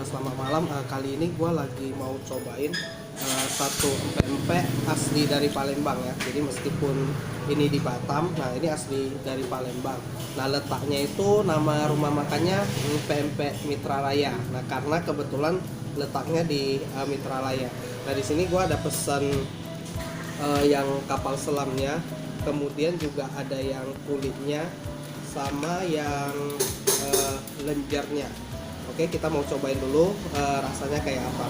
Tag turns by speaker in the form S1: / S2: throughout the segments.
S1: Selamat malam. Kali ini gue lagi mau cobain satu pempek asli dari Palembang ya. Jadi meskipun ini di Batam, nah ini asli dari Palembang. Nah letaknya itu nama rumah makannya Pempek Mitra Raya. Nah karena kebetulan letaknya di Mitra Raya. Nah di sini gue ada pesan yang kapal selamnya, kemudian juga ada yang kulitnya, sama yang lenjernya. Oke, kita mau cobain dulu rasanya kayak apa.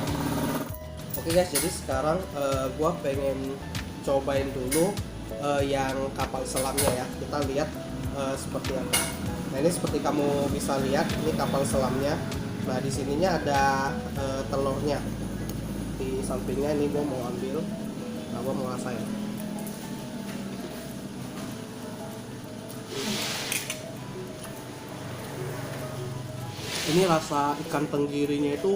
S1: Oke guys, jadi sekarang gua pengen cobain dulu yang kapal selamnya ya. Kita lihat seperti apa. Nah ini seperti kamu bisa lihat, ini kapal selamnya. Nah di sininya ada telurnya. Di sampingnya ini gua mau ambil. Nah gua mau rasain. Ini rasa ikan tenggirinya itu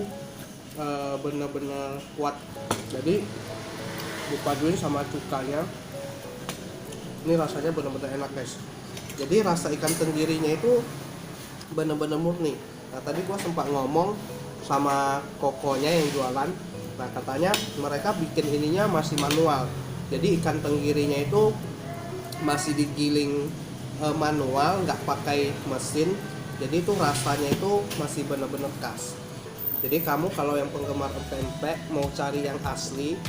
S1: benar-benar kuat. Jadi dipaduin sama cukanya, ini rasanya benar-benar enak guys. Jadi rasa ikan tenggirinya itu benar-benar murni. Nah tadi gua sempat ngomong sama kokonya yang jualan. Nah katanya mereka bikin ininya masih manual. Jadi ikan tenggirinya itu masih digiling manual, nggak pakai mesin. Jadi itu rasanya itu masih benar-benar khas. Jadi kamu kalau yang penggemar pempek mau cari yang asli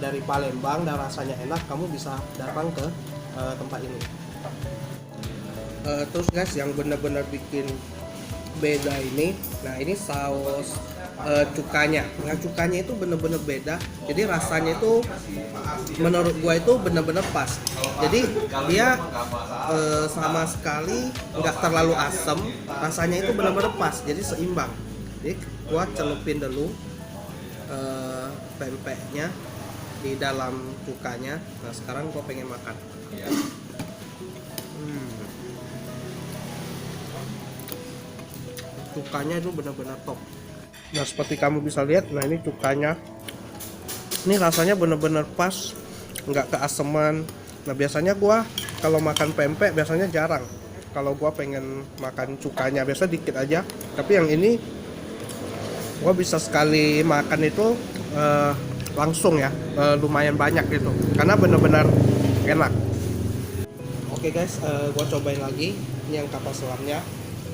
S1: dari Palembang dan rasanya enak, kamu bisa datang ke tempat ini. Terus guys, yang benar-benar bikin beda ini, nah ini saus cukanya. Nah cukanya itu benar-benar beda. Jadi rasanya itu menurut gua itu benar-benar pas. Jadi dia sama sekali nggak terlalu asam, rasanya itu benar-benar pas. Jadi seimbang. Jadi gua celupin dulu pempeknya di dalam cukanya. Nah sekarang gua pengen makan. Cukanya itu benar-benar top. Nah seperti kamu bisa lihat, nah ini cukanya, ini rasanya benar-benar pas, nggak keaseman. Nah biasanya gua kalau makan pempek biasanya jarang. Kalau gua pengen makan cukanya biasa dikit aja. Tapi yang ini gua bisa sekali makan itu langsung ya, lumayan banyak gitu. Karena benar-benar enak. Oke guys, gua cobain lagi. Ini yang kapal selamnya,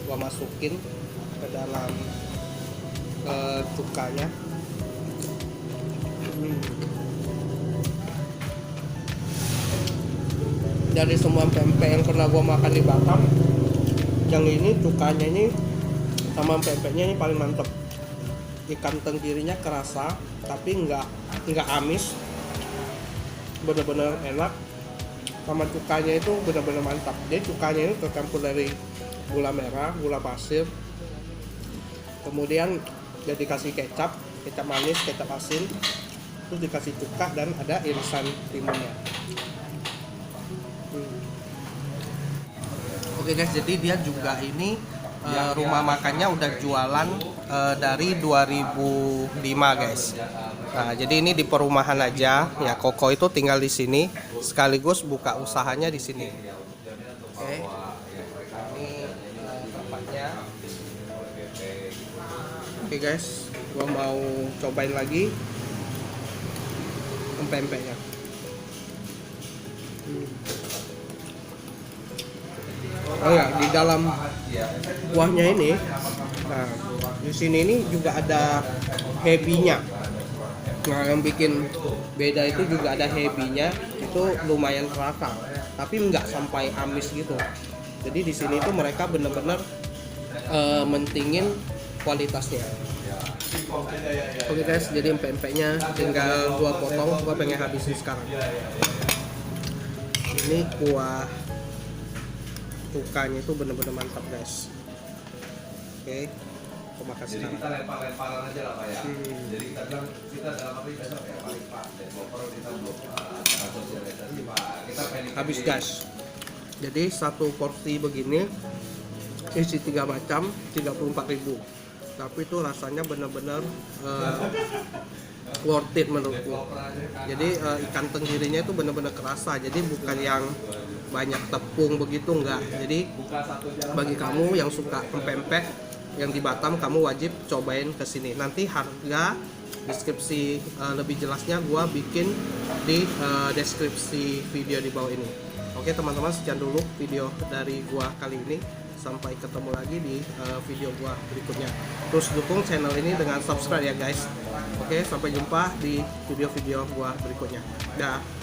S1: gua masukin ke dalam cukanya. Dari semua pempek yang pernah gua makan di Batam, yang ini cukanya ini sama pempeknya ini paling mantep. Ikan tenggirinya kerasa tapi nggak amis, bener-bener enak. Sama cukanya itu bener-bener mantap. Jadi cukanya ini tercampur dari gula merah, gula pasir, kemudian dia dikasih kecap manis, kecap asin, terus dikasih cuka dan ada irisan timunnya. Oke guys, jadi dia juga ini rumah makannya udah jualan dari 2005 guys. Nah, jadi ini di perumahan aja ya. Koko itu tinggal di sini sekaligus buka usahanya di sini. Oke. Ini tempatnya. Oke guys, gua mau cobain lagi pempeknya. Oh ya, di dalam kuahnya ini, nah di sini ini juga ada hebinya. Nah yang bikin beda itu juga ada hebinya, itu lumayan terasa, tapi nggak sampai amis gitu. Jadi di sini tuh mereka bener-bener mentingin kualitasnya. Oke guys, jadi pempeknya tinggal 2 potong, gua pengen habisin sekarang. Ini kuah cukanya itu bener-bener mantap guys. Oke, terima kasih.
S2: Kita lempar-lemparan aja lah Pak ya. Jadi kita bilang kita dalam arti besok ya paling Pak. Dan bapak kita belum sosialisasi Pak. Kita pendek.
S1: Habis guys. Jadi satu porsi begini isi 3 macam 34.000. Tapi itu rasanya bener-bener worth it menurutku. Jadi ikan tenggirinya itu bener-bener kerasa. Jadi bukan yang banyak tepung begitu, enggak. Jadi bagi kamu yang suka pempek yang di Batam, kamu wajib cobain ke sini. Nanti harga deskripsi lebih jelasnya gua bikin di deskripsi video di bawah ini. Oke teman-teman, sekian dulu video dari gua kali ini. Sampai ketemu lagi di video gua berikutnya. Terus dukung channel ini dengan subscribe ya guys. Oke, sampai jumpa di video-video gua berikutnya. Dah.